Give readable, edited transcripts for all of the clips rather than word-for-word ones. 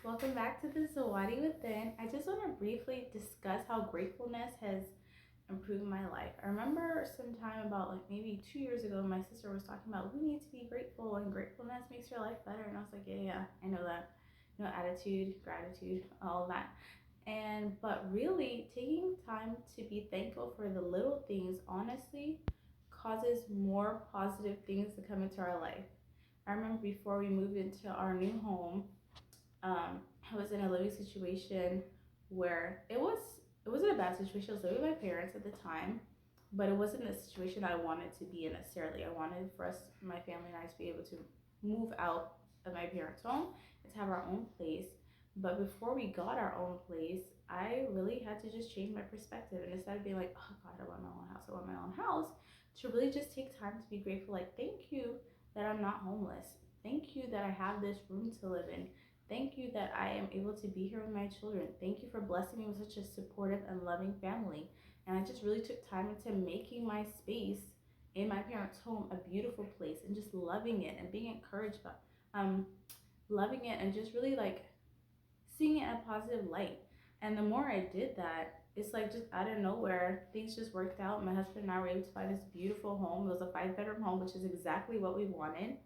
Welcome back to the Zawadi Within. I just want to briefly discuss how gratefulness has improved my life. I remember some time about like maybe 2 years ago, my sister was talking about we need to be grateful and gratefulness makes your life better. And I was like, yeah, I know that. Attitude, gratitude, all of that. But really taking time to be thankful for the little things honestly causes more positive things to come into our life. I remember before we moved into our new home, I was in a living situation where it wasn't a bad situation. I was living with my parents at the time, but it wasn't a situation I wanted to be in necessarily. I wanted for us, my family and I, to be able to move out of my parents' home and to have our own place. But before we got our own place, I really had to just change my perspective. And instead of being like, oh God, I want my own house, I want my own house, to really just take time to be grateful. Like, thank you that I'm not homeless. Thank you that I have this room to live in. Thank you that I am able to be here with my children. Thank you for blessing me with such a supportive and loving family. And I just really took time into making my space in my parents' home a beautiful place and just loving it and being encouraged by um loving it and just really like seeing it in a positive light. And the more I did that, it's like just out of nowhere, things just worked out. My husband and I were able to find this beautiful home. It was a 5 bedroom home, which is exactly what we wanted.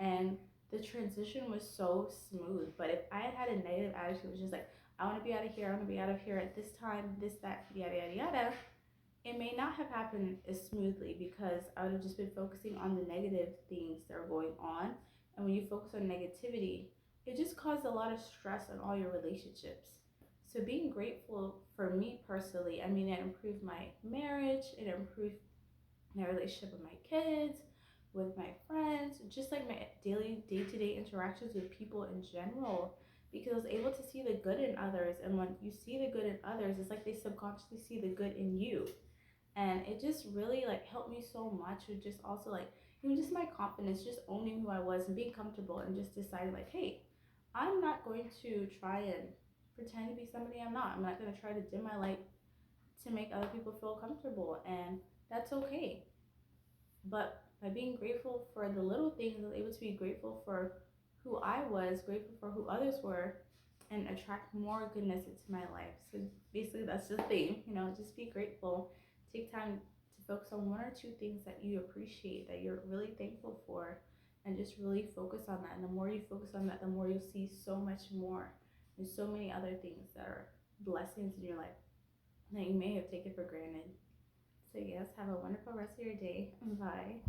And the transition was so smooth. But if I had had a negative attitude, it was just like, I want to be out of here, I want to be out of here at this time, this, that, yada, yada, yada, it may not have happened as smoothly because I would have just been focusing on the negative things that are going on. And when you focus on negativity, it just caused a lot of stress on all your relationships. So being grateful for me personally, I mean, it improved my marriage, it improved my relationship with my kids, with my friends, just like my daily day-to-day interactions with people in general, because I was able to see the good in others. And when you see the good in others, it's like they subconsciously see the good in you. And it just really like helped me so much with just also like even just my confidence, just owning who I was and being comfortable and just deciding like, hey, I'm not going to try and pretend to be somebody I'm not. I'm not going to try to dim my light to make other people feel comfortable, and that's okay. But by being grateful for the little things, I was able to be grateful for who I was, grateful for who others were, and attract more goodness into my life. So basically, that's the thing, just be grateful. Take time to focus on one or two things that you appreciate, that you're really thankful for, and just really focus on that. And the more you focus on that, the more you'll see so much more and so many other things that are blessings in your life that you may have taken for granted. So, yes, have a wonderful rest of your day. Bye.